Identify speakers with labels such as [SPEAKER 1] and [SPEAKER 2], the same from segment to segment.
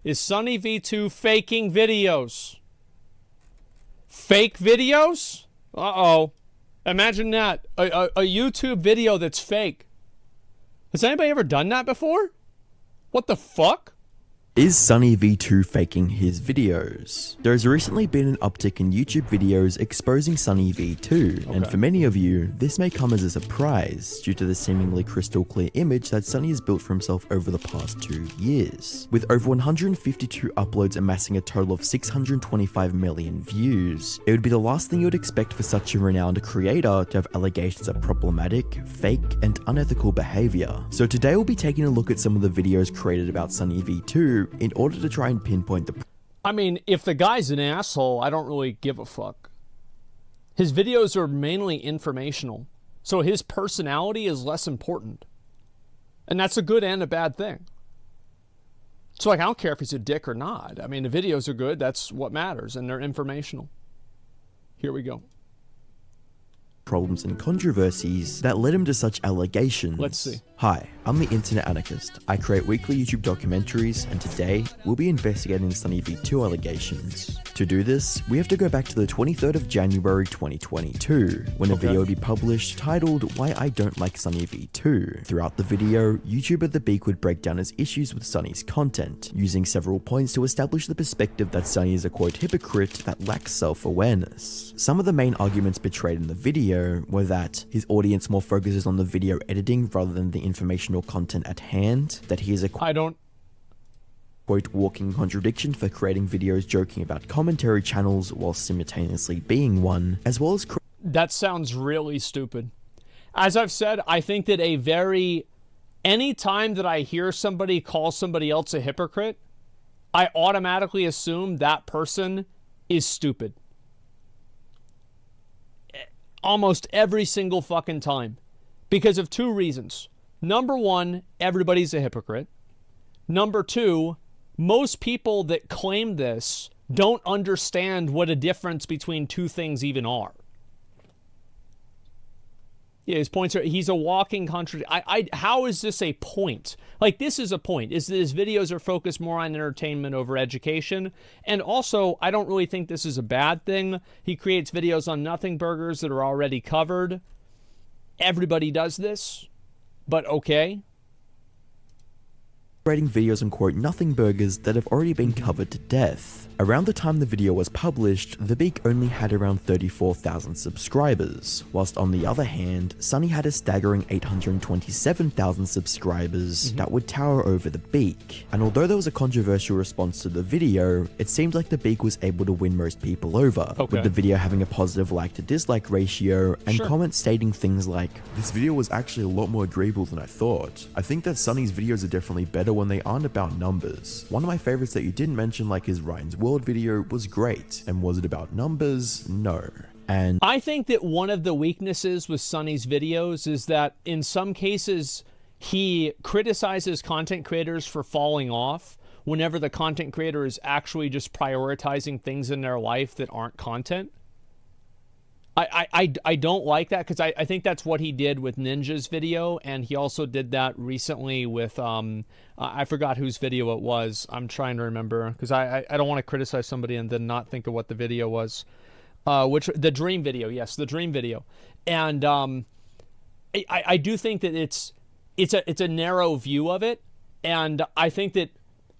[SPEAKER 1] Is SunnyV2 faking videos? Fake videos? Uh-oh. Imagine that. A YouTube video that's fake. Has anybody ever done that before? What the fuck?
[SPEAKER 2] Is SunnyV2 faking his videos? There has recently been an uptick in YouTube videos exposing SunnyV2, and for many of you, this may come as a surprise due to the seemingly crystal clear image that Sunny has built for himself over the past 2 years. With over 152 uploads amassing a total of 625 million views, it would be the last thing you would expect for such a renowned creator to have allegations of problematic, fake, and unethical behavior. So today we'll be taking a look at some of the videos created about SunnyV2 in order to try and pinpoint the...
[SPEAKER 1] I mean, if the guy's an asshole, I don't really give a fuck. His videos are mainly informational, so his personality is less important. And that's a good and a bad thing. So, like, I don't care if he's a dick or not. I mean, the videos are good, that's what matters, and they're informational. Here we go.
[SPEAKER 2] Problems and controversies that led him to such allegations.
[SPEAKER 1] Let's see.
[SPEAKER 2] Hi, I'm the Internet Anarchist. I create weekly YouTube documentaries, and today we'll be investigating the SunnyV2 allegations. To do this, we have to go back to the 23rd of January 2022, when a video would be published titled Why I Don't Like SunnyV2. Throughout the video, YouTuber The Beak would break down his issues with Sunny's content, using several points to establish the perspective that Sunny is a quote hypocrite that lacks self-awareness. Some of the main arguments portrayed in the video were that his audience more focuses on the video editing rather than the informational content at hand, that he is a quote walking contradiction for creating videos joking about commentary channels while simultaneously being one, as well as
[SPEAKER 1] that sounds really stupid. As I've said, I think that any time that I hear somebody call somebody else a hypocrite, I automatically assume that person is stupid. Almost every single fucking time. Because of two reasons. Number one, everybody's a hypocrite. Number two, most people that claim this don't understand what a difference between two things even are. Yeah, his points are, he's a walking contradiction. How is this a point? Like, this is a point, is that his videos are focused more on entertainment over education. And also, I don't really think this is a bad thing. He creates videos on nothing burgers that are already covered. Everybody does this, but okay.
[SPEAKER 2] Creating videos on quote nothing burgers that have already been covered to death. Around the time the video was published, The Beak only had around 34,000 subscribers, whilst on the other hand, Sunny had a staggering 827,000 subscribers that would tower over The Beak. And although there was a controversial response to the video, it seemed like The Beak was able to win most people over, with the video having a positive like to dislike ratio and comments stating things like,
[SPEAKER 3] "This video was actually a lot more agreeable than I thought. I think that Sunny's videos are definitely better when they aren't about numbers. One of my favorites that you didn't mention, like his Ryan's World video, was great. And was it about numbers? No."
[SPEAKER 2] And
[SPEAKER 1] I think that one of the weaknesses with Sunny's videos is that in some cases he criticizes content creators for falling off whenever the content creator is actually just prioritizing things in their life that aren't content. I don't like that, because I think that's what he did with Ninja's video, and he also did that recently with I forgot whose video it was. I'm trying to remember, because I don't want to criticize somebody and then not think of what the video was. The Dream video, yes, the Dream video. And I do think that it's a narrow view of it, and I think that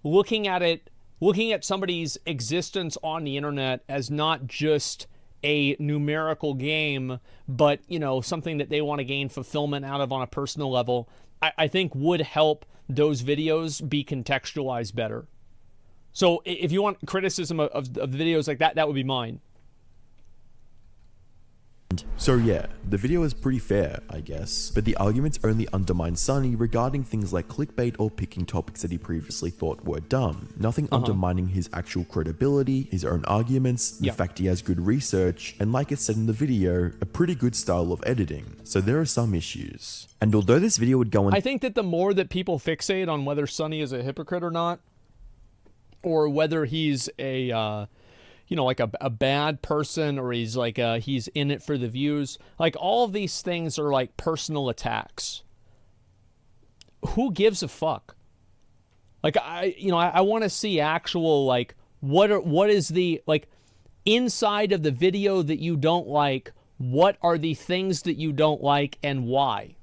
[SPEAKER 1] looking at somebody's existence on the internet as not just a numerical game, but, you know, something that they want to gain fulfillment out of on a personal level, I think would help those videos be contextualized better. So if you want criticism of videos like that, that would be mine.
[SPEAKER 3] So yeah, the video is pretty fair, I guess, but the arguments only undermine Sunny regarding things like clickbait or picking topics that he previously thought were dumb. Nothing undermining his actual credibility, his own arguments, the fact he has good research, and like it said in the video, a pretty good style of editing. So there are some issues.
[SPEAKER 2] And although this video would go on...
[SPEAKER 1] I think that the more that people fixate on whether Sunny is a hypocrite or not, or whether he's a... you know, like a bad person, or he's like he's in it for the views. Like, all of these things are like personal attacks. Who gives a fuck? Like, I want to see actual, like, what is the, like, inside of the video that you don't like, what are the things that you don't like and why?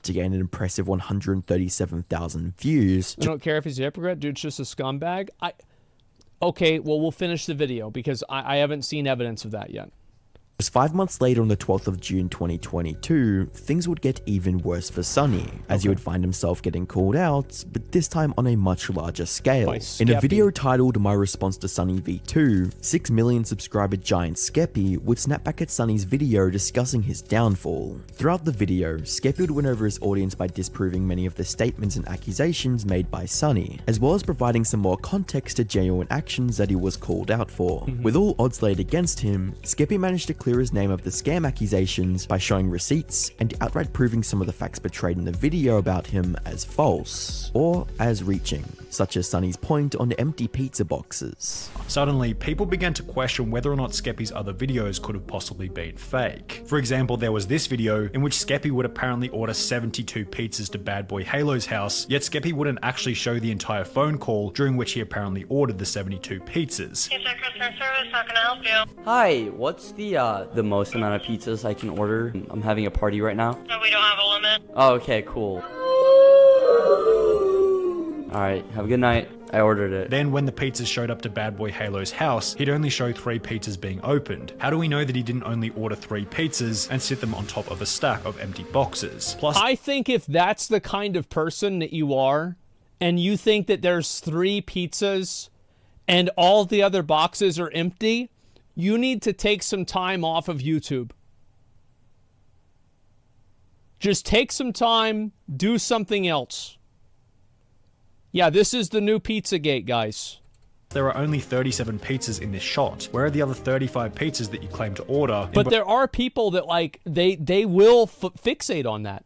[SPEAKER 2] To gain an impressive 137,000 views.
[SPEAKER 1] I don't care if he's a hypocrite, dude's just a scumbag. Okay, well, we'll finish the video because I haven't seen evidence of that yet.
[SPEAKER 2] Just 5 months later, on the 12th of June 2022, things would get even worse for Sunny, as he would find himself getting called out, but this time on a much larger scale. In a video titled My Response to SunnyV2, 6 million subscriber giant Skeppy would snap back at Sunny's video discussing his downfall. Throughout the video, Skeppy would win over his audience by disproving many of the statements and accusations made by Sunny, as well as providing some more context to genuine actions that he was called out for. With all odds laid against him, Skeppy managed to clear his name of the scam accusations by showing receipts and outright proving some of the facts portrayed in the video about him as false, or as reaching, such as Sunny's point on empty pizza boxes.
[SPEAKER 4] Suddenly, people began to question whether or not Skeppy's other videos could have possibly been fake. For example, there was this video in which Skeppy would apparently order 72 pizzas to Bad Boy Halo's house, yet Skeppy wouldn't actually show the entire phone call during which he apparently ordered the 72 pizzas.
[SPEAKER 5] Pizza customer service, how can I help you?
[SPEAKER 6] Hi, what's the most amount of pizzas I can order? I'm having a party right now.
[SPEAKER 5] No, we don't have a limit.
[SPEAKER 6] Oh, okay, cool. Alright, have a good night. I ordered it.
[SPEAKER 4] Then when the pizzas showed up to Bad Boy Halo's house, he'd only show 3 pizzas being opened. How do we know that he didn't only order 3 pizzas and sit them on top of a stack of empty boxes? Plus,
[SPEAKER 1] I think if that's the kind of person that you are, and you think that there's 3 pizzas and all the other boxes are empty, you need to take some time off of YouTube. Just take some time, do something else. Yeah, this is the new Pizzagate, guys.
[SPEAKER 4] there are only 37 pizzas in this shot. Where are the other 35 pizzas that you claim to order?
[SPEAKER 1] But there are people that, like, they will fixate on that.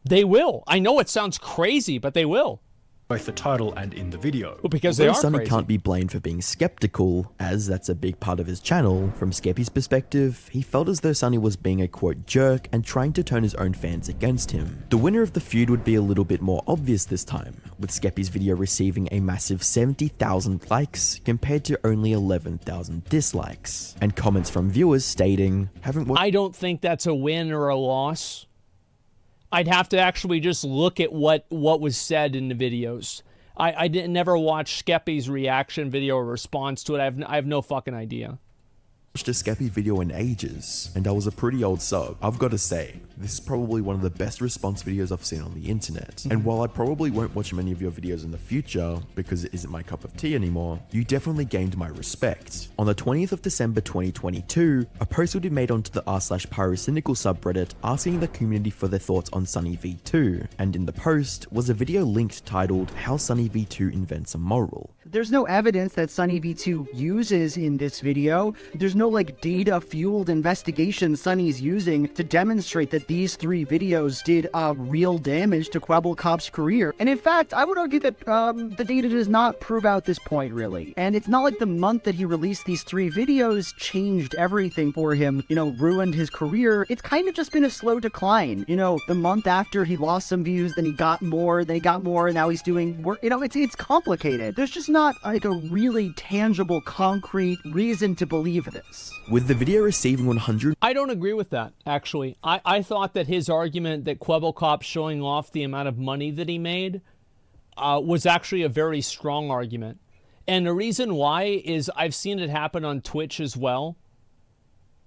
[SPEAKER 1] They will. I know it sounds crazy, but they will.
[SPEAKER 4] Both the title and in the video.
[SPEAKER 1] Well, because they are
[SPEAKER 2] Sunny
[SPEAKER 1] crazy.
[SPEAKER 2] can't be blamed for being skeptical, as that's a big part of his channel. From Skeppy's perspective, he felt as though Sunny was being a quote jerk and trying to turn his own fans against him. The winner of the feud would be a little bit more obvious this time, with Skeppy's video receiving a massive 70,000 likes compared to only 11,000 dislikes, and comments from viewers stating,
[SPEAKER 1] I don't think that's a win or a loss. I'd have to actually just look at what was said in the videos. I didn't never watch Skeppy's reaction video or response to it. I have no fucking idea.
[SPEAKER 3] Watched a Skeppy video in ages, and I was a pretty old sub. I've got to say, this is probably one of the best response videos I've seen on the internet. And while I probably won't watch many of your videos in the future, because it isn't my cup of tea anymore, you definitely gained my respect. On the 20th of December 2022, a post would be made onto the r/pyrocynical subreddit asking the community for their thoughts on SunnyV2, and in the post was a video linked titled How SunnyV2 Invents a Moral.
[SPEAKER 7] There's no evidence that SunnyV2 uses in this video. There's no data-fueled investigation Sunny's using to demonstrate that these 3 videos did real damage to Kwebbelkop's career. And in fact, I would argue that the data does not prove out this point, really. And it's not like the month that he released these 3 videos changed everything for him, ruined his career. It's kind of just been a slow decline. The month after he lost some views, then he got more, and now he's doing work. It's complicated. There's just not a really tangible, concrete reason to believe this.
[SPEAKER 2] With the video receiving 100...
[SPEAKER 1] I don't agree with that, actually. I thought that his argument that Kwebbelkop showing off the amount of money that he made was actually a very strong argument. And the reason why is I've seen it happen on Twitch as well.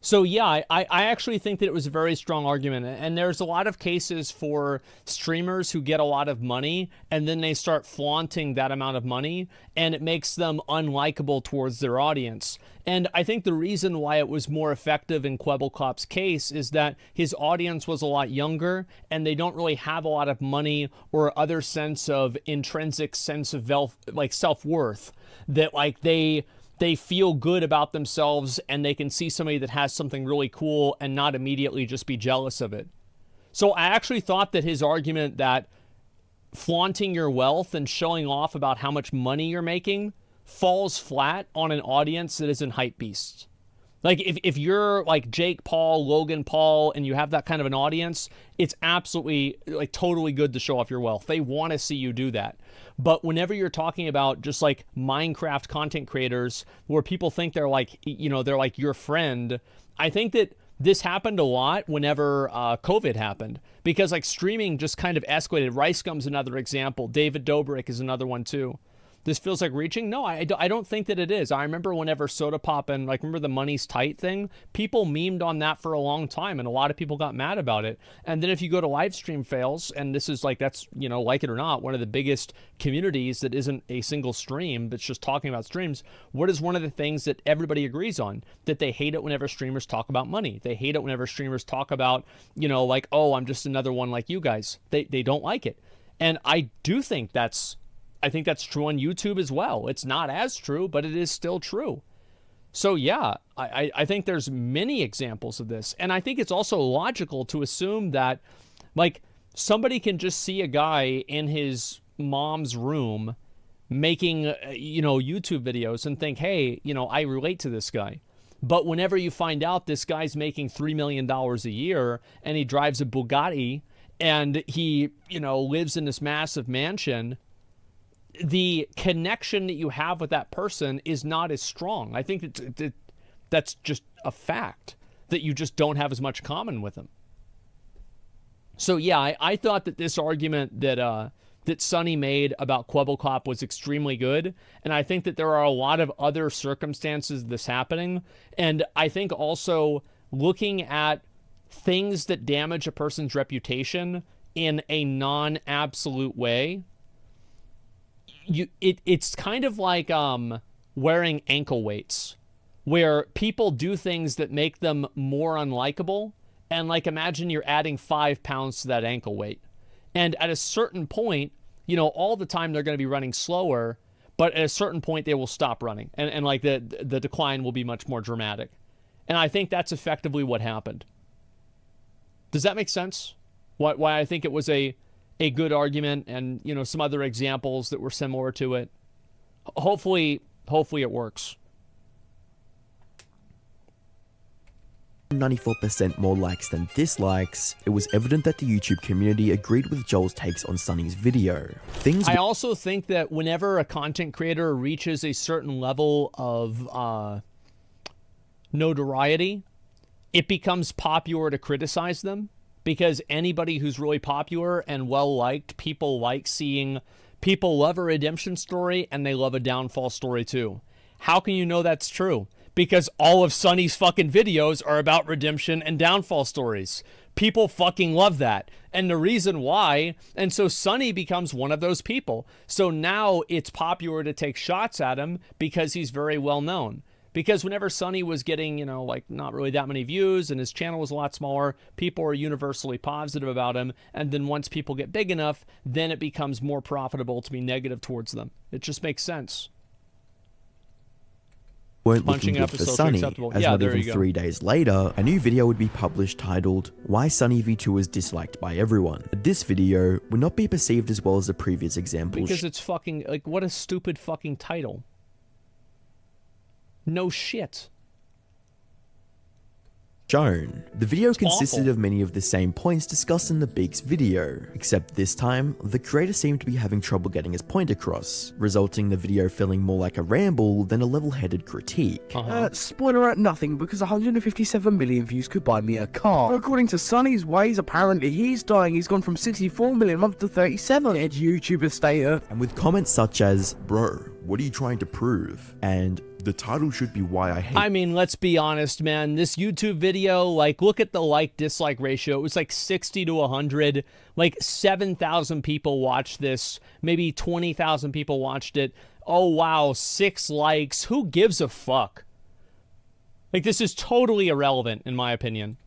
[SPEAKER 1] So yeah, I actually think that it was a very strong argument. And there's a lot of cases for streamers who get a lot of money and then they start flaunting that amount of money and it makes them unlikable towards their audience. And I think the reason why it was more effective in Kwebbelkop's case is that his audience was a lot younger and they don't really have a lot of money or other sense of intrinsic sense of self-worth that they feel good about themselves and they can see somebody that has something really cool and not immediately just be jealous of it. So I actually thought that his argument that flaunting your wealth and showing off about how much money you're making falls flat on an audience that isn't hype beasts. Like, if you're like Jake Paul, Logan Paul, and you have that kind of an audience, it's absolutely, like, totally good to show off your wealth. They want to see you do that. But whenever you're talking about just like Minecraft content creators where people think they're like, you know, they're like your friend, I think that this happened a lot whenever COVID happened, because like streaming just kind of escalated. RiceGum's another example. David Dobrik is another one too. This feels like reaching? No, I don't think that it is. I remember whenever Soda Pop and, like, remember the money's tight thing? People memed on that for a long time, and a lot of people got mad about it. And then if you go to live stream fails, and this is like, that's, you know, like it or not, one of the biggest communities that isn't a single stream, that's just talking about streams, what is one of the things that everybody agrees on? That they hate it whenever streamers talk about money. They hate it whenever streamers talk about, you know, like, oh, I'm just another one like you guys. They don't like it. And I do think I think that's true on YouTube as well. It's not as true, but it is still true. So yeah, I think there's many examples of this. And I think it's also logical to assume that, like, somebody can just see a guy in his mom's room making, you know, YouTube videos and think, hey, you know, I relate to this guy. But whenever you find out this guy's making $3 million a year and he drives a Bugatti and he, you know, lives in this massive mansion, the connection that you have with that person is not as strong. I think that's just a fact, that you just don't have as much common with them. So yeah, I thought that this argument that Sunny made about Kwebbelkop was extremely good, and I think that there are a lot of other circumstances of this happening, and I think also looking at things that damage a person's reputation in a non-absolute way, it's kind of like wearing ankle weights, where people do things that make them more unlikable, and like imagine you're adding 5 pounds to that ankle weight, and at a certain point, you know, all the time they're going to be running slower, but at a certain point they will stop running, and like the decline will be much more dramatic. And I think that's effectively what happened. Does that make sense? Why I think it was a good argument, and, you know, some other examples that were similar to it. Hopefully it works.
[SPEAKER 2] 94% more likes than dislikes, it was evident that the YouTube community agreed with Joel's takes on Sunny's video.
[SPEAKER 1] I also think that whenever a content creator reaches a certain level of notoriety, it becomes popular to criticize them. Because anybody who's really popular and well-liked, people like seeing, people love a redemption story and they love a downfall story too. How can you know that's true? Because all of Sunny's fucking videos are about redemption and downfall stories. People fucking love that. And the reason why, and so Sunny becomes one of those people. So now it's popular to take shots at him because he's very well known. Because whenever Sunny was getting, you know, like not really that many views and his channel was a lot smaller, people are universally positive about him. And then once people get big enough, then it becomes more profitable to be negative towards them. It just makes sense.
[SPEAKER 2] Weren't looking good for Sunny, as not even 3 days later, a new video would be published titled, Why SunnyV2 was Disliked by Everyone. This video would not be perceived as well as the previous examples.
[SPEAKER 1] Because it's fucking, like, what a stupid fucking title. No shit.
[SPEAKER 2] Shown. The video consisted of many of the same points discussed in the Beaks video, except this time, the creator seemed to be having trouble getting his point across, resulting in the video feeling more like a ramble than a level-headed critique.
[SPEAKER 8] Spoiler at nothing, because 157 million views could buy me a car. But according to Sunny's ways, apparently he's dying. He's gone from 64 million a month to 37. Edge YouTuber status.
[SPEAKER 2] And with comments such as,
[SPEAKER 3] Bro, what are you trying to prove? And the title should be why I hate.
[SPEAKER 1] I mean, let's be honest, man. This YouTube video, like, look at the like-dislike ratio. It was like 60 to 100. Like, 7,000 people watched this. Maybe 20,000 people watched it. Oh, wow, 6 likes. Who gives a fuck? Like, this is totally irrelevant, in my opinion.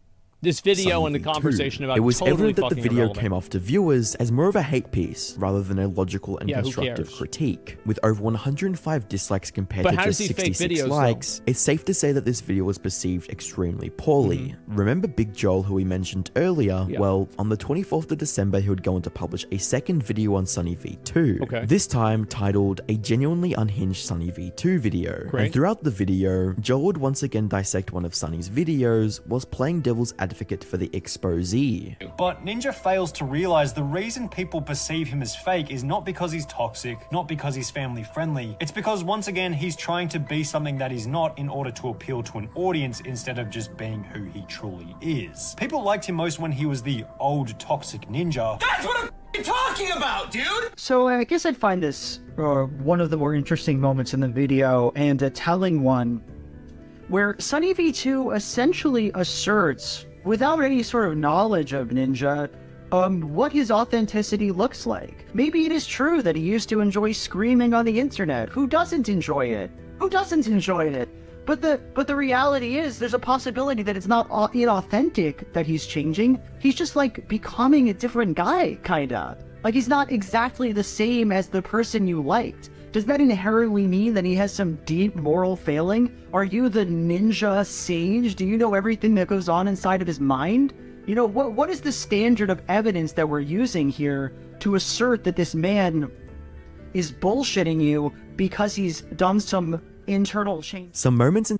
[SPEAKER 1] This video and the
[SPEAKER 3] SunnyV2.
[SPEAKER 1] conversation about
[SPEAKER 3] it was
[SPEAKER 1] totally
[SPEAKER 3] evident that the
[SPEAKER 1] fucking
[SPEAKER 3] video
[SPEAKER 1] irrelevant.
[SPEAKER 3] came off to viewers as more of a hate piece rather than a logical and
[SPEAKER 1] Yeah, who
[SPEAKER 3] constructive
[SPEAKER 1] cares?
[SPEAKER 3] critique. With over 105 dislikes compared
[SPEAKER 1] But
[SPEAKER 3] to
[SPEAKER 1] how
[SPEAKER 3] just
[SPEAKER 1] does he fake
[SPEAKER 3] 66
[SPEAKER 1] videos,
[SPEAKER 3] likes, it's safe to say that this video was perceived extremely poorly. Remember Big Joel, who we mentioned earlier?
[SPEAKER 1] Yeah.
[SPEAKER 3] Well, on the 24th of December, he would go on to publish a second video on SunnyV2.
[SPEAKER 1] Okay.
[SPEAKER 3] This time titled A Genuinely Unhinged SunnyV2 Video.
[SPEAKER 1] Great.
[SPEAKER 3] And throughout the video, Joel would once again dissect one of Sunny's videos whilst playing devil's advocate for the exposee.
[SPEAKER 4] But Ninja fails to realize the reason people perceive him as fake is not because he's toxic, not because he's family friendly. It's because once again, he's trying to be something that he's not in order to appeal to an audience instead of just being who he truly is. People liked him most when he was the old toxic ninja.
[SPEAKER 9] That's what I'm talking about, dude!
[SPEAKER 7] So I guess I'd find this one of the more interesting moments in the video, and a telling one, where SunnyV2 essentially asserts, without any sort of knowledge of Ninja, what his authenticity looks like. Maybe it is true that he used to enjoy screaming on the internet. Who doesn't enjoy it? Who doesn't enjoy it? But the reality is, there's a possibility that it's not inauthentic that he's changing. He's just like becoming a different guy, kinda. Like he's not exactly the same as the person you liked. Does that inherently mean that he has some deep moral failing? Are you the ninja sage? Do you know everything that goes on inside of his mind? You know, what is the standard of evidence that we're using here to assert that this man is bullshitting you because he's done some internal change?
[SPEAKER 3] Some moments in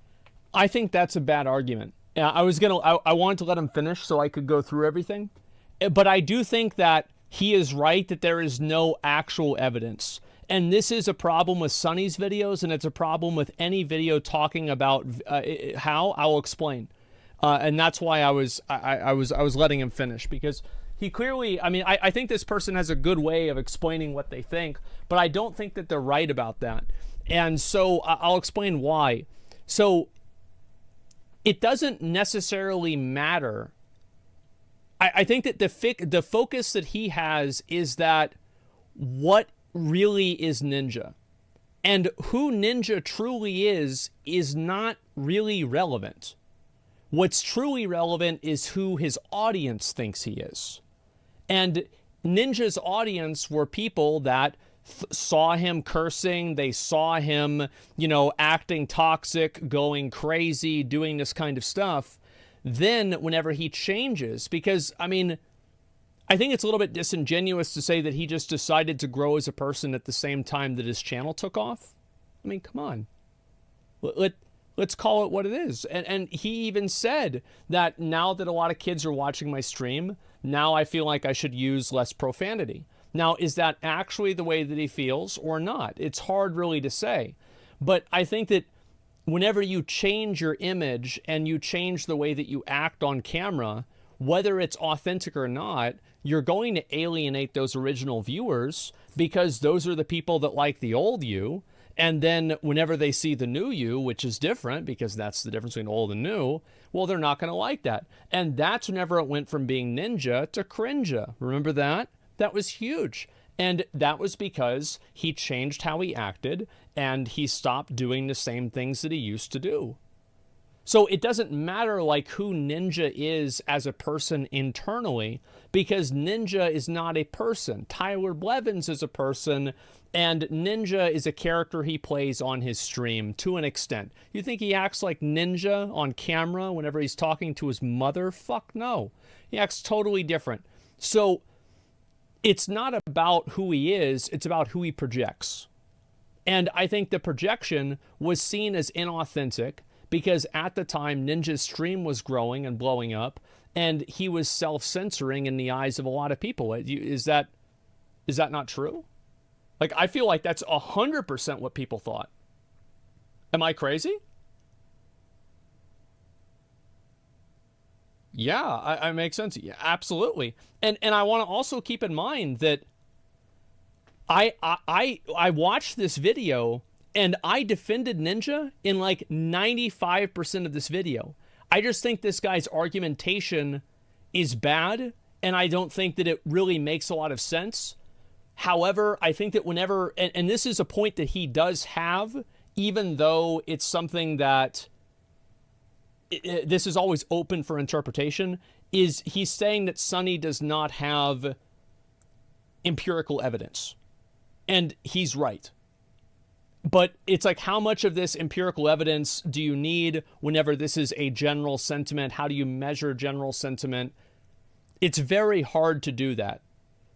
[SPEAKER 1] I think that's a bad argument. I wanted to let him finish so I could go through everything. But I do think that he is right that there is no actual evidence. And this is a problem with Sunny's videos, and it's a problem with any video talking about how. I'll explain. And that's why I was letting him finish, because he clearly, I mean, I think this person has a good way of explaining what they think, but I don't think that they're right about that. And so I'll explain why. So it doesn't necessarily matter. I think that the focus that he has is that what really is Ninja, and who Ninja truly is not really relevant. What's truly relevant is who his audience thinks he is. And Ninja's audience were people that saw him cursing, they saw him, acting toxic, going crazy, doing this kind of stuff. Then whenever he changes, because, I mean, I think it's a little bit disingenuous to say that he just decided to grow as a person at the same time that his channel took off. I mean, come on. Let's call it what it is. And he even said that now that a lot of kids are watching my stream, now I feel like I should use less profanity. Now, is that actually the way that he feels or not? It's hard really to say. But I think that whenever you change your image and you change the way that you act on camera, whether it's authentic or not, you're going to alienate those original viewers, because those are the people that like the old you. And then whenever they see the new you, which is different, because that's the difference between old and new, well, they're not going to like that. And that's whenever it went from being Ninja to Crinja. Remember that? That was huge. And that was because he changed how he acted, and he stopped doing the same things that he used to do. So it doesn't matter like who Ninja is as a person internally, because Ninja is not a person. Tyler Blevins is a person, and Ninja is a character he plays on his stream to an extent. You think he acts like Ninja on camera whenever he's talking to his mother? Fuck no. He acts totally different. So it's not about who he is, it's about who he projects. And I think the projection was seen as inauthentic, because at the time Ninja's stream was growing and blowing up, and he was self-censoring in the eyes of a lot of people. Is that not true? Like, I feel like that's 100% what people thought. Am I crazy? Yeah, I make sense. Yeah, absolutely. And I want to also keep in mind that I watched this video and I defended Ninja in like 95% of this video. I just think this guy's argumentation is bad, and I don't think that it really makes a lot of sense. However, I think that whenever, and this is a point that he does have, even though it's something that this is always open for interpretation, is he's saying that Sunny does not have empirical evidence. And he's right. But it's like, how much of this empirical evidence do you need whenever this is a general sentiment? How do you measure general sentiment? It's very hard to do that.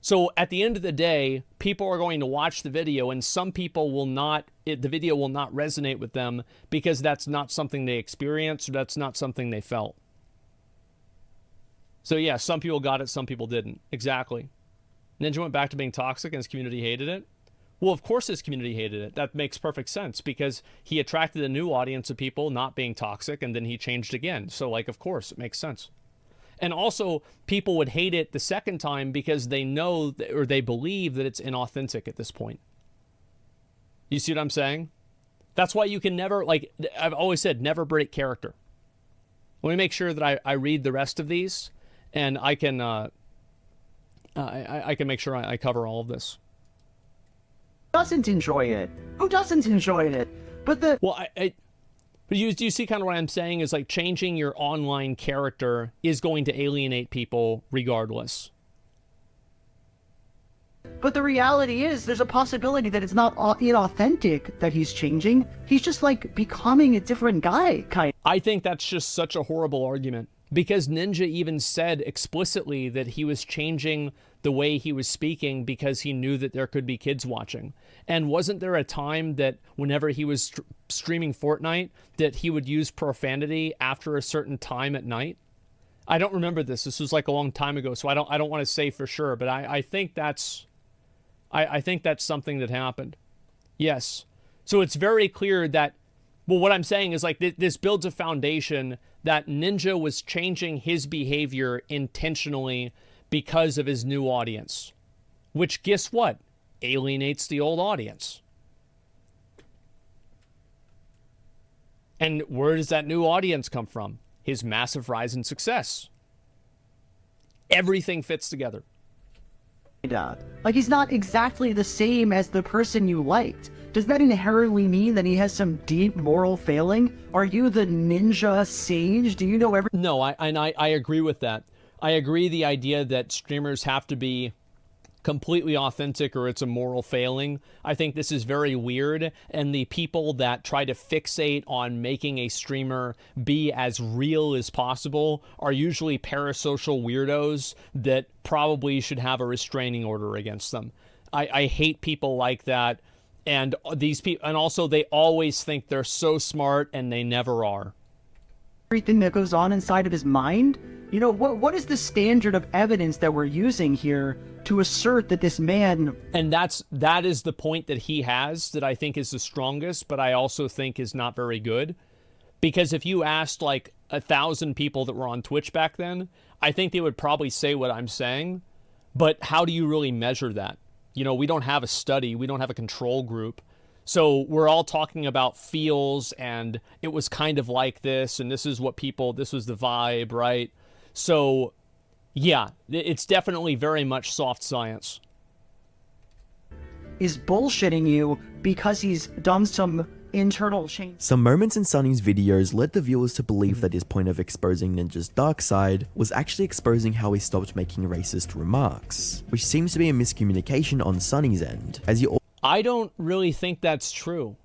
[SPEAKER 1] So at the end of the day, people are going to watch the video, and some people will not, the video will not resonate with them because that's not something they experienced, or that's not something they felt. So yeah, some people got it, some people didn't. Exactly. Ninja went back to being toxic and his community hated it. Well, of course his community hated it. That makes perfect sense because he attracted a new audience of people not being toxic, and then he changed again. So like, of course, it makes sense. And also, people would hate it the second time because they know or they believe that it's inauthentic at this point. You see what I'm saying? That's why you can never, like, I've always said, never break character. Let me make sure that I read the rest of these, and I can I can make sure I cover all of this.
[SPEAKER 7] Doesn't enjoy it? Who doesn't enjoy it? But the
[SPEAKER 1] well, but do you see kind of what I'm saying is like changing your online character is going to alienate people regardless.
[SPEAKER 7] But the reality is, there's a possibility that it's not inauthentic that he's changing. He's just like becoming a different guy, kind of.
[SPEAKER 1] I think that's just such a horrible argument because Ninja even said explicitly that he was changing the way he was speaking because he knew that there could be kids watching. And wasn't there a time that whenever he was streaming Fortnite that he would use profanity after a certain time at night? I don't remember this. This was like a long time ago, so I don't want to say for sure, but I think that's I think that's something that happened. Yes. So it's very clear that, well, what I'm saying is like this builds a foundation that Ninja was changing his behavior intentionally because of his new audience, which, guess what? Alienates the old audience. And where does that new audience come from? His massive rise in success. Everything fits together.
[SPEAKER 7] Like, he's not exactly the same as the person you liked. Does that inherently mean that he has some deep moral failing? Are you the ninja sage? Do you know everything?
[SPEAKER 1] No, I agree with that. I agree the idea that streamers have to be completely authentic or it's a moral failing. I think this is very weird, and the people that try to fixate on making a streamer be as real as possible are usually parasocial weirdos that probably should have a restraining order against them. I hate people like that, and these people, and also they always think they're so smart and they never are.
[SPEAKER 7] Everything that goes on inside of his mind? You know, what is the standard of evidence that we're using here to assert that this man...
[SPEAKER 1] And that is the point that he has that I think is the strongest, but I also think is not very good. Because if you asked like 1,000 people that were on Twitch back then, I think they would probably say what I'm saying. But how do you really measure that? You know, we don't have a study. We don't have a control group. So we're all talking about feels, and it was kind of like this, and this is what people, this was the vibe, right? So, yeah, it's definitely very much soft science.
[SPEAKER 7] Is bullshitting you because he's done some internal change.
[SPEAKER 2] Some moments in Sunny's videos led the viewers to believe that his point of exposing Ninja's dark side was actually exposing how he stopped making racist remarks, which seems to be a miscommunication on Sunny's end, as he
[SPEAKER 1] I don't really think that's true.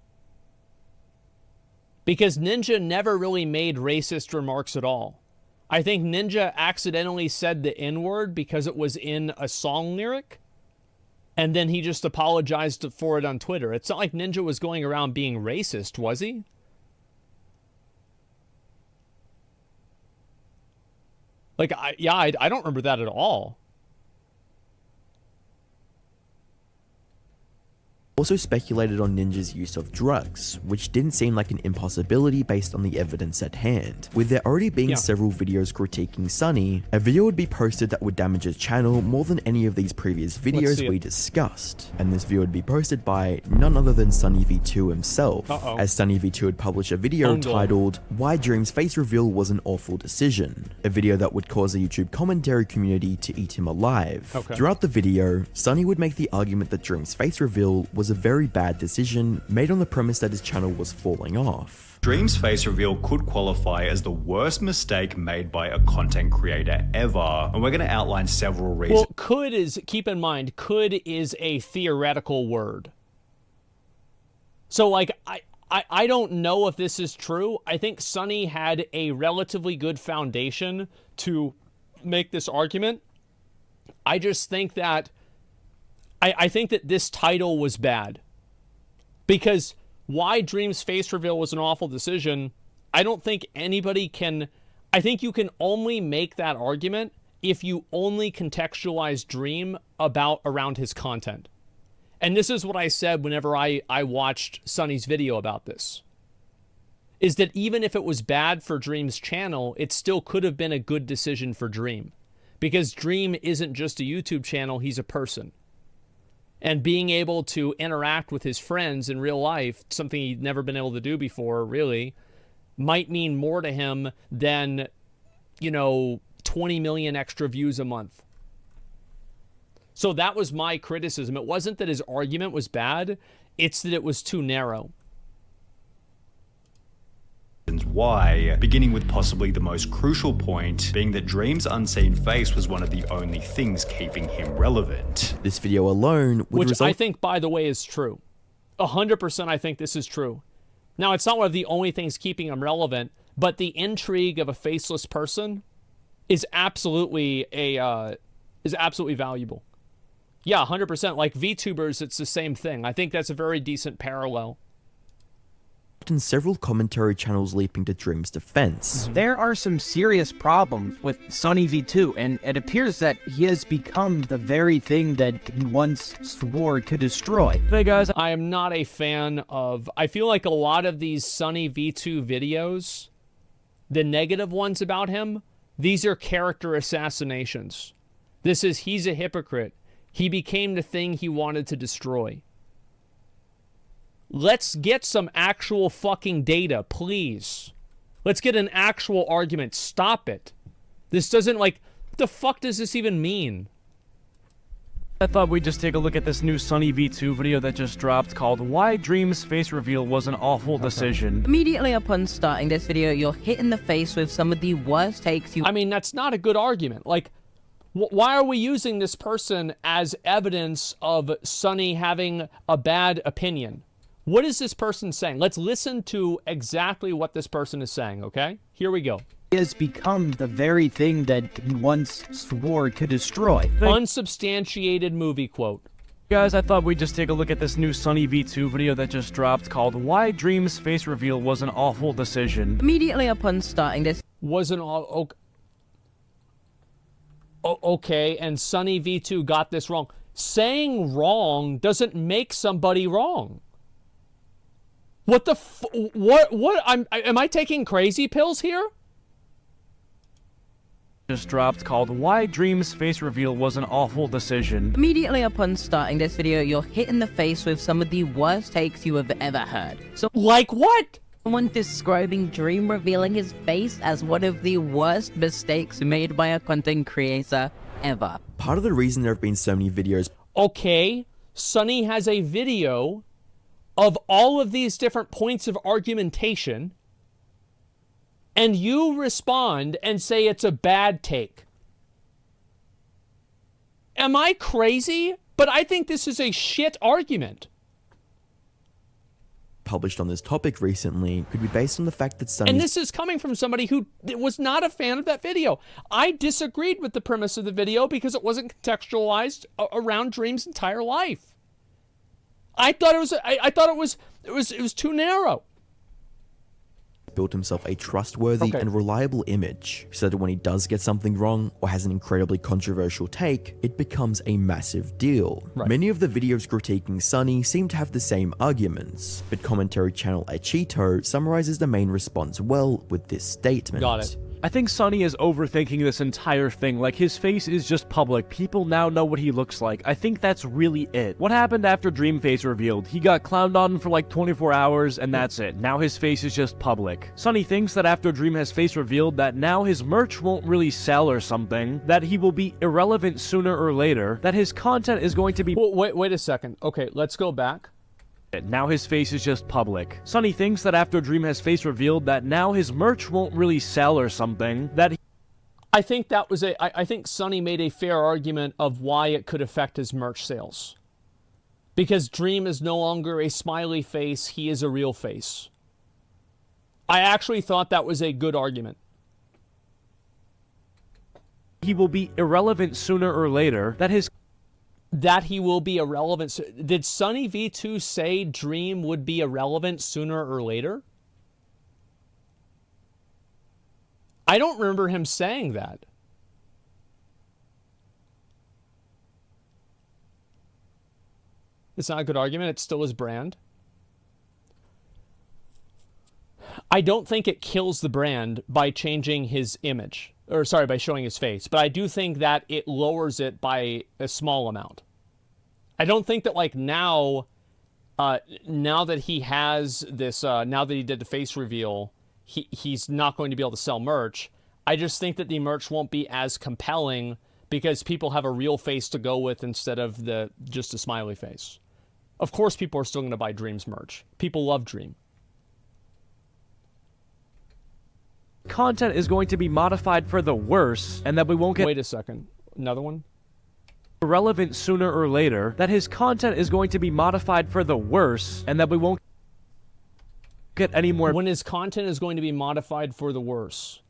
[SPEAKER 1] Because Ninja never really made racist remarks at all. I think Ninja accidentally said the N-word because it was in a song lyric, and then he just apologized for it on Twitter. It's not like Ninja was going around being racist, was he? Like, I don't remember that at all.
[SPEAKER 2] also speculated on Ninja's use of drugs, which didn't seem like an impossibility based on the evidence at hand. With there already being several videos critiquing Sunny, a video would be posted that would damage his channel more than any of these previous videos we discussed, and this video would be posted by none other than SunnyV2 himself, as SunnyV2 would publish a video titled "Why Dream's Face Reveal Was an Awful Decision," a video that would cause the YouTube commentary community to eat him alive. Throughout the video, Sunny would make the argument that Dream's face reveal was
[SPEAKER 3] was a very bad decision made on the premise that his channel was falling off.
[SPEAKER 4] Dream's face reveal could qualify as the worst mistake made by a content creator ever, and we're going to outline several reasons.
[SPEAKER 1] Well, could is, keep in mind, could is a theoretical word. So, like, I don't know if this is true. I think Sunny had a relatively good foundation to make this argument. I just think that, I think that this title was bad. Because why Dream's face reveal was an awful decision, I don't think anybody can... I think you can only make that argument if you only contextualize Dream around his content. And this is what I said whenever I watched Sunny's video about this. Is that even if it was bad for Dream's channel, it still could have been a good decision for Dream. Because Dream isn't just a YouTube channel, he's a person. And being able to interact with his friends in real life, something he'd never been able to do before, really, might mean more to him than, 20 million extra views a month. So that was my criticism. It wasn't that his argument was bad, it's that it was too narrow.
[SPEAKER 4] Why, beginning with possibly the most crucial point, being that Dream's unseen face was one of the only things keeping him relevant.
[SPEAKER 3] This video alone would
[SPEAKER 1] Which
[SPEAKER 3] result...
[SPEAKER 1] I think, by the way, is true. 100% I think this is true. Now, it's not one of the only things keeping him relevant, but the intrigue of a faceless person is absolutely valuable. Yeah, 100%. Like VTubers, it's the same thing. I think that's a very decent parallel.
[SPEAKER 3] And several commentary channels leaping to Dream's defense.
[SPEAKER 10] There are some serious problems with SunnyV2, and it appears that he has become the very thing that he once swore to destroy.
[SPEAKER 1] Hey guys, I am not a fan of... I feel like a lot of these SunnyV2 videos, the negative ones about him, these are character assassinations. He's a hypocrite. He became the thing he wanted to destroy. Let's get some actual fucking data, please. Let's get an actual argument. Stop it. This doesn't, what the fuck does this even mean?
[SPEAKER 8] I thought we'd just take a look at this new SunnyV2 video that just dropped called Why Dream's Face Reveal Was an Awful Decision.
[SPEAKER 11] Immediately upon starting this video, you're hit in the face with some of the worst takes you...
[SPEAKER 1] I mean, that's not a good argument. Why are we using this person as evidence of Sunny having a bad opinion? What is this person saying? Let's listen to exactly what this person is saying, okay? Here we go.
[SPEAKER 10] He has become the very thing that he once swore to destroy.
[SPEAKER 1] Unsubstantiated movie quote.
[SPEAKER 8] Guys, I thought we'd just take a look at this new SunnyV2 video that just dropped called Why Dream's Face Reveal Was an Awful Decision.
[SPEAKER 11] Immediately upon starting this...
[SPEAKER 1] Okay, and SunnyV2 got this wrong. Saying wrong doesn't make somebody wrong. What the am I taking crazy pills here?
[SPEAKER 8] Just dropped called Why Dream's Face Reveal Was an Awful Decision.
[SPEAKER 11] Immediately upon starting this video, you're hit in the face with some of the worst takes you have ever heard. So,
[SPEAKER 1] like what?
[SPEAKER 11] Someone describing Dream revealing his face as one of the worst mistakes made by a content creator ever.
[SPEAKER 3] Part of the reason there have been so many videos...
[SPEAKER 1] Okay, Sunny has a video of all of these different points of argumentation, and you respond and say it's a bad take. Am I crazy? But I think this is a shit argument.
[SPEAKER 3] Published on this topic recently could be based on the fact that Sunny...
[SPEAKER 1] And this is coming from somebody who was not a fan of that video. I disagreed with the premise of the video because it wasn't contextualized around Dream's entire life. I thought it was too narrow.
[SPEAKER 3] Built himself a trustworthy and reliable image, so that when he does get something wrong or has an incredibly controversial take, it becomes a massive deal.
[SPEAKER 1] Right.
[SPEAKER 3] Many of the videos critiquing Sunny seem to have the same arguments, but commentary channel Achito summarizes the main response well with this statement.
[SPEAKER 1] Got it.
[SPEAKER 8] I think Sunny is overthinking this entire thing. Like, his face is just public. People now know what he looks like. I think that's really it. What happened after Dream face revealed? He got clowned on for like 24 hours, and that's it. Now his face is just public. Sunny thinks that after Dream has face revealed that now his merch won't really sell or something, that he will be irrelevant sooner or later, that his content is going to be...
[SPEAKER 1] Well, wait a second. Okay, let's go back.
[SPEAKER 8] Now his face is just public. Sunny thinks that after Dream has face revealed that now his merch won't really sell or something, that
[SPEAKER 1] I think that was I think Sunny made a fair argument of why it could affect his merch sales. Because Dream is no longer a smiley face, he is a real face. I actually thought that was a good argument.
[SPEAKER 8] he will be irrelevant sooner or later,
[SPEAKER 1] that he will be irrelevant. Did SunnyV2 say Dream would be irrelevant sooner or later? I don't remember him saying that. It's not a good argument. It's still his brand. I don't think it kills the brand by changing his image. Or, sorry, by showing his face. But I do think that it lowers it by a small amount. I don't think that, like, now that he has this, now that he did the face reveal, he's not going to be able to sell merch. I just think that the merch won't be as compelling because people have a real face to go with instead of just a smiley face. Of course, people are still going to buy Dream's merch. People love Dream.
[SPEAKER 8] content is going to be modified for the worse, and that we won't get—
[SPEAKER 1] Wait a second. Another one?
[SPEAKER 8] Irrelevant sooner or later, that his content is going to be modified for the worse, and that we won't get any more—
[SPEAKER 1] When his content is going to be modified for the worse.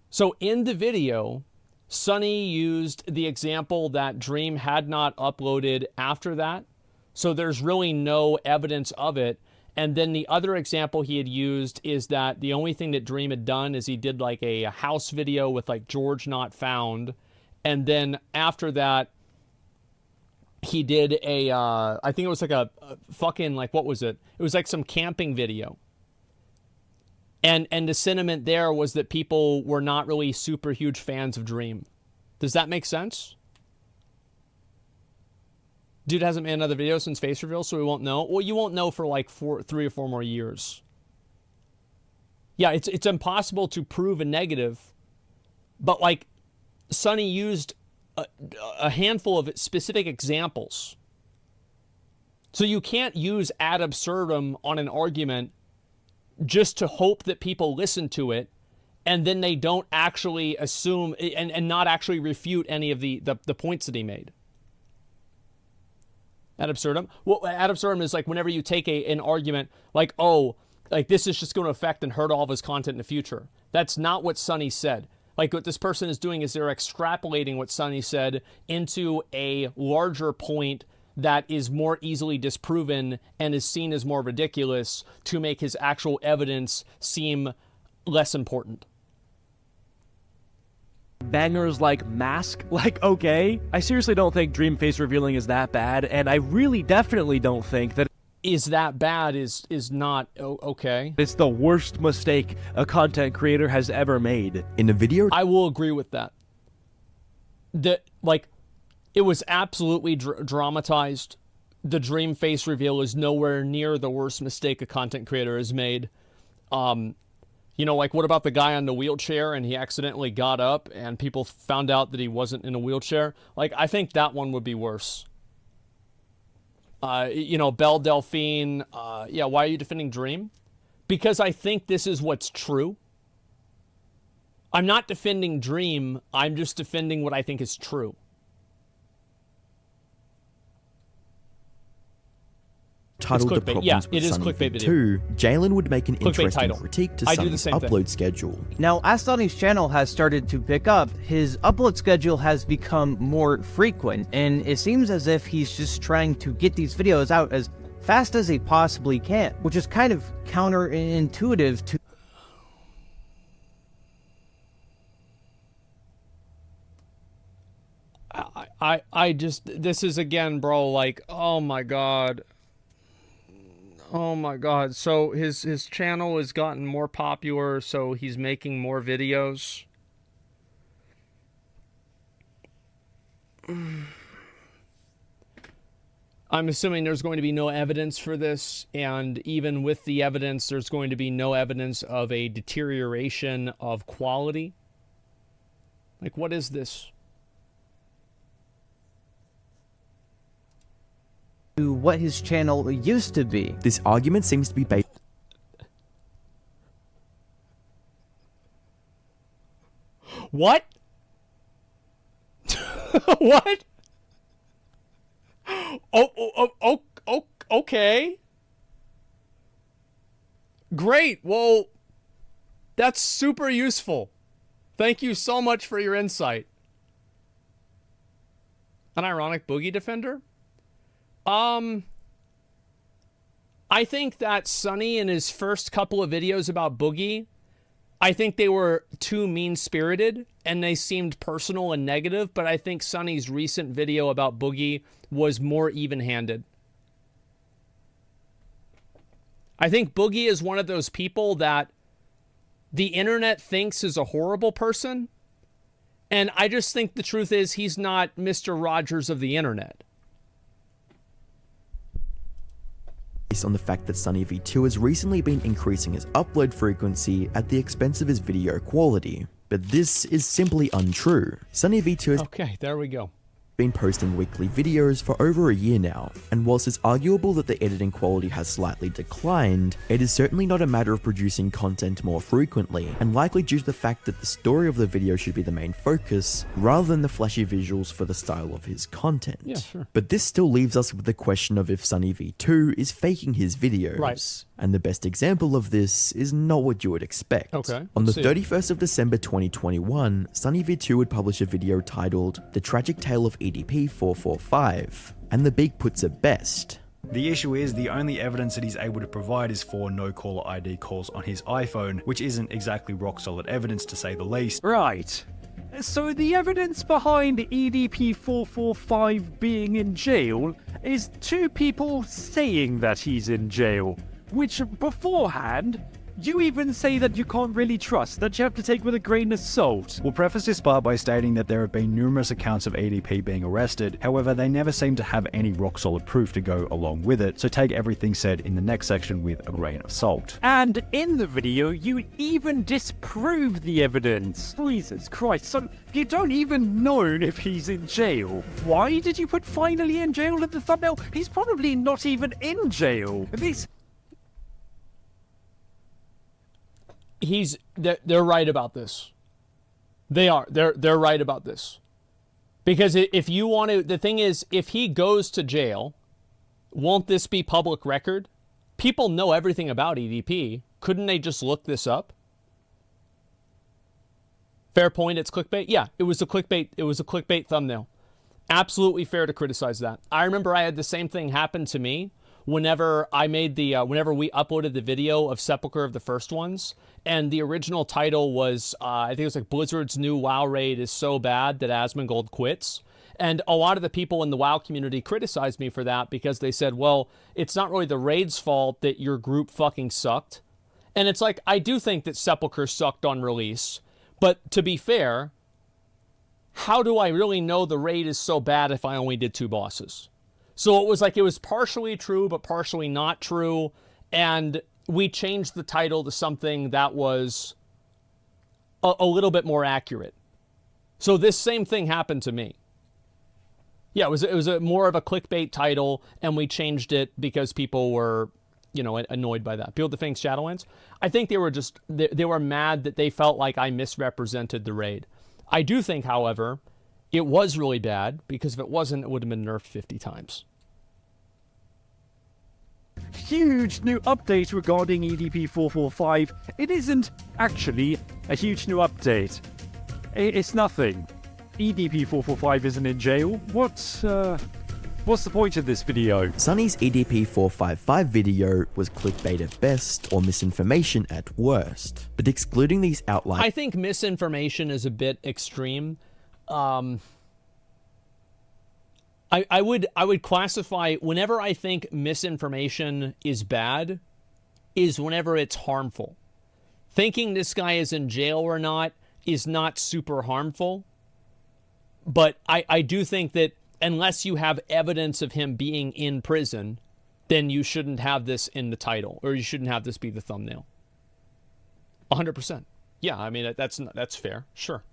[SPEAKER 1] So in the video, Sunny used the example that Dream had not uploaded after that. So there's really no evidence of it. And then the other example he had used is that the only thing that Dream had done is he did like a house video with like George Not Found. And then after that, he did a, I think it was like a fucking, like, what was it? It was like some camping video. And the sentiment there was that people were not really super huge fans of Dream. Does that make sense? Dude hasn't made another video since face reveal, so we won't know. Well, you won't know for like 3 or 4 more years. Yeah, it's impossible to prove a negative. But like, Sunny used a handful of specific examples. So you can't use ad absurdum on an argument just to hope that people listen to it, and then they don't actually assume and not actually refute any of the points that he made. Ad absurdum? Well, ad absurdum is like whenever you take an argument like, oh, like this is just going to affect and hurt all of his content in the future. That's not what Sunny said. Like what this person is doing is they're extrapolating what Sunny said into a larger point that is more easily disproven and is seen as more ridiculous to make his actual evidence seem less important.
[SPEAKER 8] Bangers like Mask, like, okay. I seriously don't think Dream face revealing is that bad, and I really definitely don't think that
[SPEAKER 1] is that bad is not okay.
[SPEAKER 8] It's the worst mistake a content creator has ever made.
[SPEAKER 3] In the video,
[SPEAKER 1] I will agree with that. Like, it was absolutely dramatized. The Dream face reveal is nowhere near the worst mistake a content creator has made. You know, like, what about the guy on the wheelchair and he accidentally got up and people found out that he wasn't in a wheelchair? Like, I think that one would be worse. You know, Belle Delphine, yeah, why are you defending Dream? Because I think this is what's true. I'm not defending Dream, I'm just defending what I think is true.
[SPEAKER 3] Titled The Problems
[SPEAKER 1] Yeah,
[SPEAKER 3] with
[SPEAKER 1] it is
[SPEAKER 3] SunnyV2,
[SPEAKER 1] clickbait
[SPEAKER 3] Jalen would make an
[SPEAKER 1] Clickbait
[SPEAKER 3] interesting
[SPEAKER 1] title.
[SPEAKER 3] critique to
[SPEAKER 1] I do the
[SPEAKER 3] Sunny's
[SPEAKER 1] same thing.
[SPEAKER 3] upload schedule.
[SPEAKER 10] Now, as Sunny's channel has started to pick up, his upload schedule has become more frequent, and it seems as if he's just trying to get these videos out as fast as he possibly can, which is kind of counterintuitive to—
[SPEAKER 1] I just, this is again, bro, like, oh my god. Oh my god. So his channel has gotten more popular, so he's making more videos. I'm assuming there's going to be no evidence for this, and even with the evidence, there's going to be no evidence of a deterioration of quality. Like, what is this?
[SPEAKER 10] to what his channel used to be.
[SPEAKER 2] This argument seems to be based.
[SPEAKER 1] What? What? Okay. Great. Well, that's super useful. Thank you so much for your insight. An ironic boogie defender? I think that Sunny in his first couple of videos about Boogie, I think they were too mean-spirited and they seemed personal and negative, but I think Sunny's recent video about Boogie was more even-handed. I think Boogie is one of those people that the internet thinks is a horrible person, and I just think the truth is he's not Mr. Rogers of the internet.
[SPEAKER 2] On the fact that SunnyV2 has recently been increasing his upload frequency at the expense of his video quality. But this is simply untrue. SunnyV2 has
[SPEAKER 1] Okay, there we go.
[SPEAKER 2] been posting weekly videos for over a year now, and whilst it's arguable that the editing quality has slightly declined, it is certainly not a matter of producing content more frequently, and likely due to the fact that the story of the video should be the main focus, rather than the flashy visuals for the style of his content.
[SPEAKER 1] Yeah, sure.
[SPEAKER 2] But this still leaves us with the question of if SunnyV2 is faking his videos.
[SPEAKER 1] Right.
[SPEAKER 2] And the best example of this is not what you would expect.
[SPEAKER 1] Okay,
[SPEAKER 2] On the
[SPEAKER 1] let's see.
[SPEAKER 2] 31st of December 2021, SunnyV2 would publish a video titled The Tragic Tale of EDP 445, and the Beak puts it best.
[SPEAKER 4] The issue is the only evidence that he's able to provide is 4 no caller ID calls on his iPhone, which isn't exactly rock solid evidence to say the least.
[SPEAKER 8] Right. So the evidence behind EDP445 being in jail is 2 people saying that he's in jail, which beforehand, you even say that you can't really trust, that you have to take with a grain of salt.
[SPEAKER 4] We'll preface this part by stating that there have been numerous accounts of EDP being arrested, however they never seem to have any rock solid proof to go along with it, so take everything said in the next section with a grain of salt.
[SPEAKER 8] And in the video, you even disprove the evidence. Jesus Christ, so you don't even know if he's in jail. Why did you put finally in jail in the thumbnail? He's probably not even in jail.
[SPEAKER 1] They're right about this. They are. They're right about this. Because if you want to, the thing is, if he goes to jail, won't this be public record? People know everything about EDP. Couldn't they just look this up? Fair point, it's clickbait. Yeah, it was a clickbait. It was a clickbait thumbnail. Absolutely fair to criticize that. I remember I had the same thing happen to me whenever I made the whenever we uploaded the video of Sepulchre of the first ones, and the original title was I think it was like Blizzard's new WoW raid is so bad that Asmongold quits. And a lot of the people in the WoW community criticized me for that because they said, well, it's not really the raid's fault that your group fucking sucked. And it's like, I do think that Sepulchre sucked on release, but to be fair, how do I really know the raid is so bad if I only did 2 bosses? So it was like, it was partially true, but partially not true. And we changed the title to something that was a little bit more accurate. So this same thing happened to me. Yeah, it was a more of a clickbait title, and we changed it because people were, you know, annoyed by that. People defending Shadowlands. I think they were just, they were mad that they felt like I misrepresented the raid. I do think, however, it was really bad, because if it wasn't, it would have been nerfed 50 times.
[SPEAKER 8] Huge new update regarding EDP445. It isn't actually a huge new update. It's nothing. EDP445 isn't in jail. What's the point of this video?
[SPEAKER 2] Sunny's EDP455 video was clickbait at best or misinformation at worst. But excluding these outliers,
[SPEAKER 1] I think misinformation is a bit extreme. I would classify, whenever I think misinformation is bad, is whenever it's harmful. Thinking this guy is in jail or not is not super harmful. But I do think that unless you have evidence of him being in prison, then you shouldn't have this in the title, or you shouldn't have this be the thumbnail. 100%. Yeah, I mean, that's fair. Sure.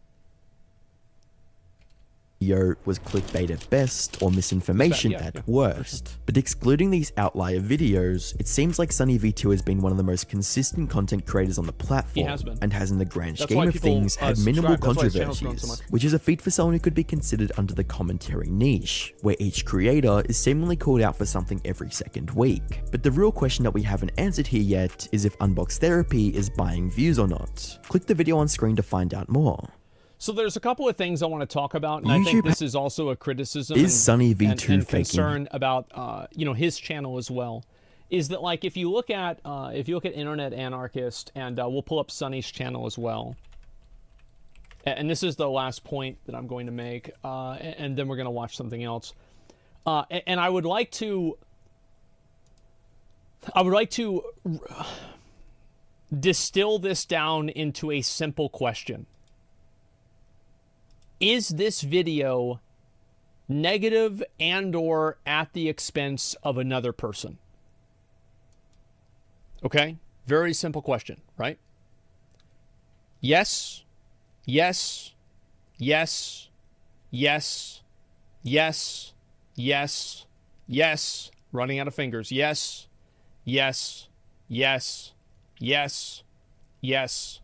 [SPEAKER 3] video was clickbait at best or misinformation at worst. But excluding these outlier videos, it seems like SunnyV2 has been one of the most consistent content creators on the platform and has in the grand scheme of things had minimal controversies, which is a feat for someone who could be considered under the commentary niche, where each creator is seemingly called out for something every second week. But the real question that we haven't answered here yet is if Unbox Therapy is buying views or not. Click the video on screen to find out more.
[SPEAKER 1] So there's a couple of things I want to talk about, and I think this is also a criticism
[SPEAKER 3] is SunnyV2
[SPEAKER 1] and concern about you know, his channel as well. Is that, like, if you look at Internet Anarchist, and we'll pull up Sunny's channel as well, and this is the last point that I'm going to make, and then we're going to watch something else, and I would like to distill this down into a simple question. Is this video negative and or at the expense of another person? Okay? Very simple question, right? Yes, yes, yes, yes, yes, yes, yes. Running out of fingers. Yes, yes, yes, yes, yes,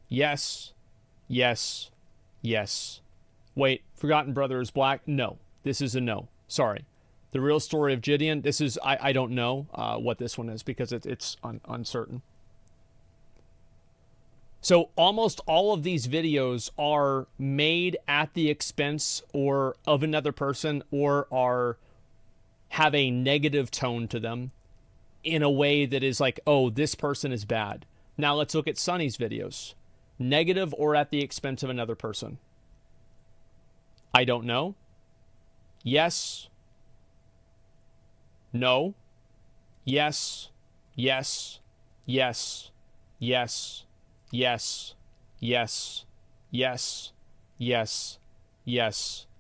[SPEAKER 1] yes, yes, yes. Wait, Forgotten Brother is black? No, this is a no. Sorry. The Real Story of Gideon, this is, I don't know what this one is because it's uncertain. So almost all of these videos are made at the expense or of another person, or have a negative tone to them in a way that is like, oh, this person is bad. Now let's look at Sunny's videos. Negative or at the expense of another person? I don't know. Yes. No. Yes. Yes. Yes. Yes. Yes. Yes. Yes. Yes. Yes. Yes.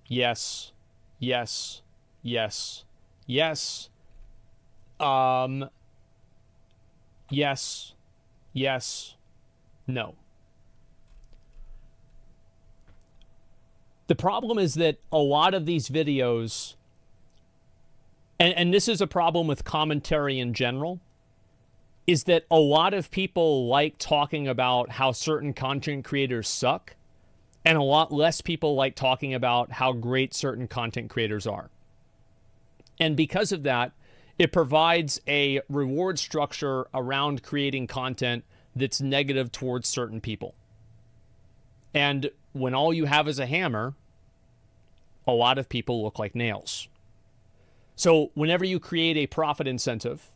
[SPEAKER 1] Yes. Yes. Yes. Yes. Yes. No. The problem is that a lot of these videos, and this is a problem with commentary in general, is that a lot of people like talking about how certain content creators suck, and a lot less people like talking about how great certain content creators are. And because of that, it provides a reward structure around creating content that's negative towards certain people. And when all you have is a hammer, a lot of people look like nails. So whenever you create a profit incentive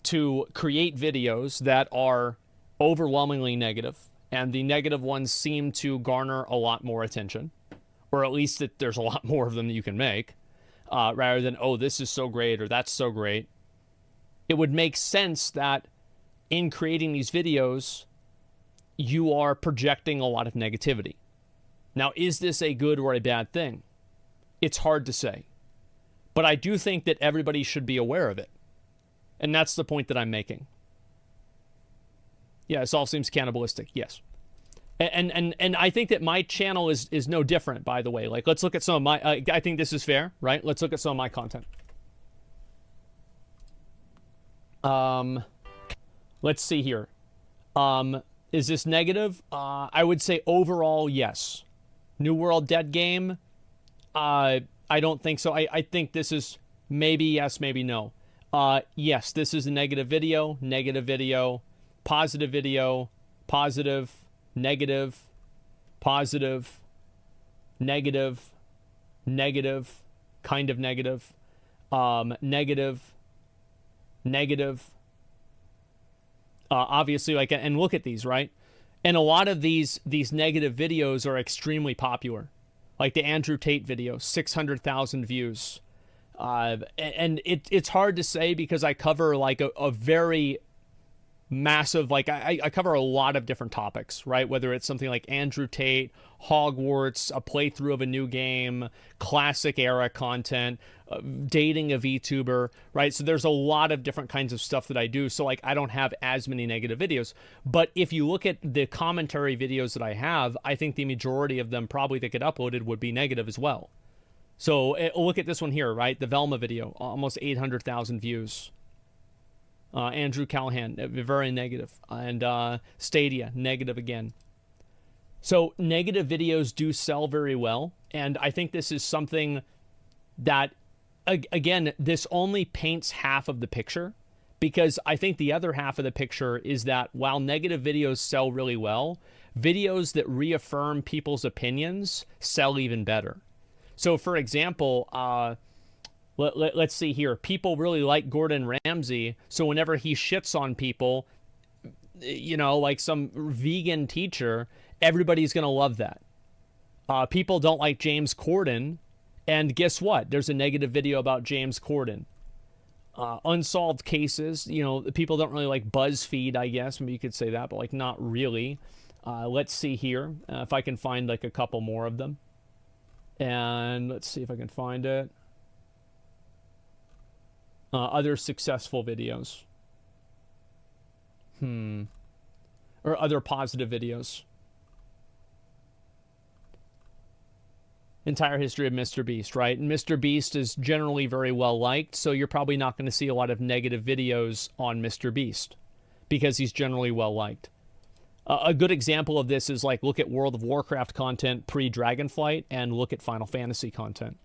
[SPEAKER 1] to create videos that are overwhelmingly negative, and the negative ones seem to garner a lot more attention, or at least that there's a lot more of them that you can make, rather than, oh, this is so great or that's so great, it would make sense that in creating these videos, you are projecting a lot of negativity. Now, is this a good or a bad thing? It's hard to say. But I do think that everybody should be aware of it. And that's the point that I'm making. Yeah, this all seems cannibalistic. Yes. And I think that my channel is no different, by the way. Like, let's look at some of my... I think this is fair, right? Let's look at some of my content. Let's see here. Is this negative? I would say overall, yes. New World Dead Game? I don't think so. I think this is maybe yes, maybe no. Yes, this is a negative video, positive video, positive, negative, positive, negative, negative, kind of negative, negative, negative. Obviously, like, and look at these, right? And a lot of these negative videos are extremely popular. Like the Andrew Tate video, 600,000 views. And it's hard to say because I cover like a very massive, like I cover a lot of different topics, right? Whether it's something like Andrew Tate, Hogwarts, a playthrough of a new game, classic era content, dating a VTuber, right? So there's a lot of different kinds of stuff that I do. So like I don't have as many negative videos. But if you look at the commentary videos that I have, I think the majority of them probably that get uploaded would be negative as well. So look at this one here, right? The Velma video, almost 800,000 views. Andrew Callahan, very negative. And Stadia, negative again. So negative videos do sell very well. And I think this is something that, again, this only paints half of the picture. Because I think the other half of the picture is that while negative videos sell really well, videos that reaffirm people's opinions sell even better. So, for example, let's see here. People really like Gordon Ramsay, so whenever he shits on people, you know, like some vegan teacher, everybody's going to love that. People don't like James Corden, and guess what? There's a negative video about James Corden. Unsolved cases, you know, people don't really like BuzzFeed, I guess. Maybe you could say that, but like not really. Let's see here if I can find like a couple more of them. And let's see if I can find it. Other successful videos. Or other positive videos. Entire history of Mr. Beast, right? And Mr. Beast is generally very well liked, so you're probably not going to see a lot of negative videos on Mr. Beast because he's generally well liked. A good example of this is like look at World of Warcraft content pre-Dragonflight and look at Final Fantasy content.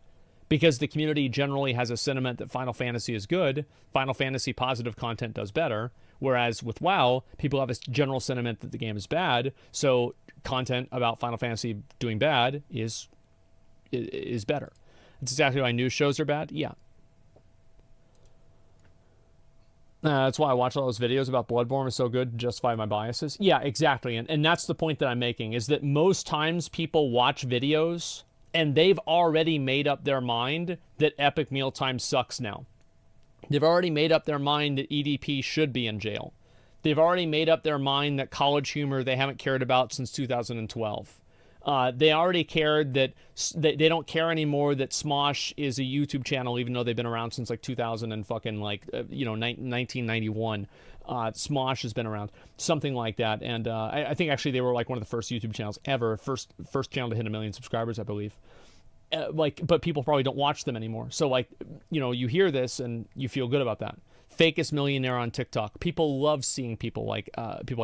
[SPEAKER 1] Because the community generally has a sentiment that Final Fantasy is good, Final Fantasy positive content does better, whereas with WoW, people have a general sentiment that the game is bad, so content about Final Fantasy doing bad is better. It's exactly why news shows are bad? Yeah. That's why I watch all those videos about Bloodborne is so good to justify my biases. Yeah, exactly. And that's the point that I'm making, is that most times people watch videos and they've already made up their mind that Epic Mealtime sucks now. They've already made up their mind that EDP should be in jail. They've already made up their mind that College Humor they haven't cared about since 2012. They already cared that they don't care anymore that Smosh is a YouTube channel, even though they've been around since like 2000 and fucking like 1991. Smosh has been around, something like that. And I think actually they were like one of the first YouTube channels ever, first channel to hit 1 million subscribers, I believe. But people probably don't watch them anymore. So like, you know, you hear this and you feel good about that. Fakest millionaire on TikTok. People love seeing people like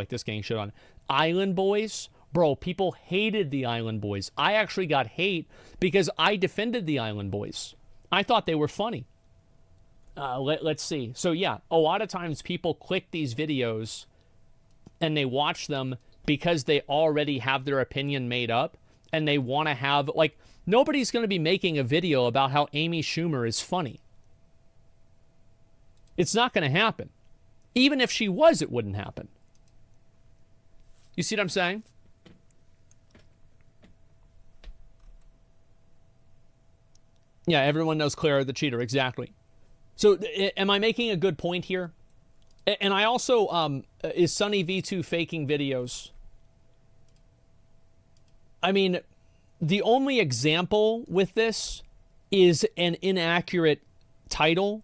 [SPEAKER 1] this getting shit on. Island Boys. Bro, people hated the Island Boys. I actually got hate because I defended the Island Boys. I thought they were funny. Let's see. So yeah, a lot of times people click these videos and they watch them because they already have their opinion made up and they want to have, like, nobody's going to be making a video about how Amy Schumer is funny. It's not going to happen. Even if she was, it wouldn't happen. You see what I'm saying? Yeah, everyone knows Clara the cheater, exactly. So, am I making a good point here? And I also, is SunnyV2 faking videos? I mean, the only example with this is an inaccurate title.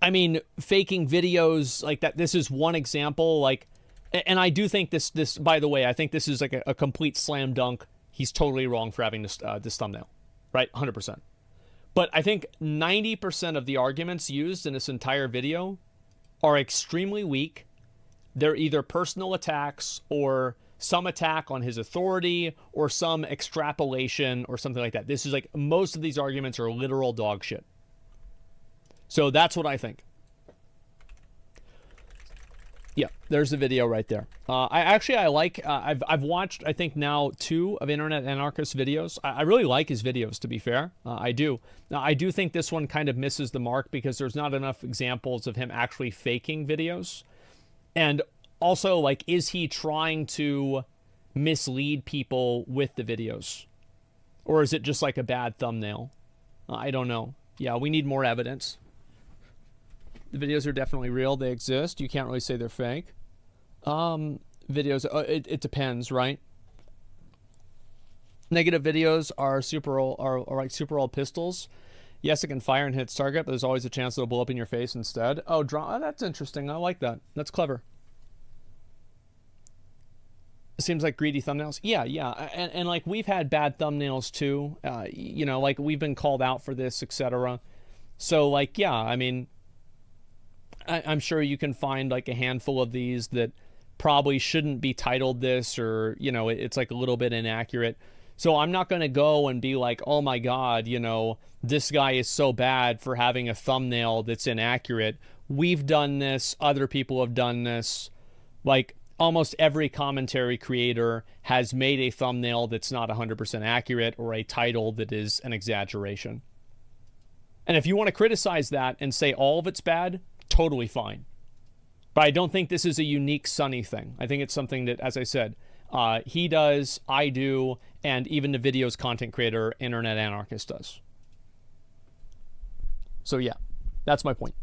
[SPEAKER 1] I mean, faking videos like that, this is one example, like, and I do think this, by the way, I think this is like a complete slam dunk. He's totally wrong for having this thumbnail. Right? 100%. But I think 90% of the arguments used in this entire video are extremely weak. They're either personal attacks or some attack on his authority or some extrapolation or something like that. This is like, most of these arguments are literal dog shit. So that's what I think. Yeah, there's the video right there. I like, I've watched, I think now 2 of Internet Anarchist videos. I really like his videos, to be fair. I do. Now, I do think this one kind of misses the mark because there's not enough examples of him actually faking videos. And also, like, is he trying to mislead people with the videos? Or is it just like a bad thumbnail? I don't know. Yeah, we need more evidence. The videos are definitely real. They exist. You can't really say they're fake. Videos, it depends, right? Negative videos are like super old pistols. Yes, it can fire and hit its target, but there's always a chance it'll blow up in your face instead. Oh, that's interesting. I like that. That's clever. It seems like greedy thumbnails. Yeah. And like we've had bad thumbnails too. You know, like we've been called out for this, etc. So like, yeah, I mean, I'm sure you can find like a handful of these that probably shouldn't be titled this, or, you know, it's like a little bit inaccurate. So I'm not going to go and be like, oh my God, you know, this guy is so bad for having a thumbnail that's inaccurate. We've done this. Other people have done this. Like almost every commentary creator has made a thumbnail that's not 100% accurate, or a title that is an exaggeration. And if you want to criticize that and say all of it's bad, totally fine. But I don't think this is a unique Sunny thing. I think it's something that, as I said, he does, I do, and even the videos content creator, Internet Anarchist, does. So yeah, that's my point.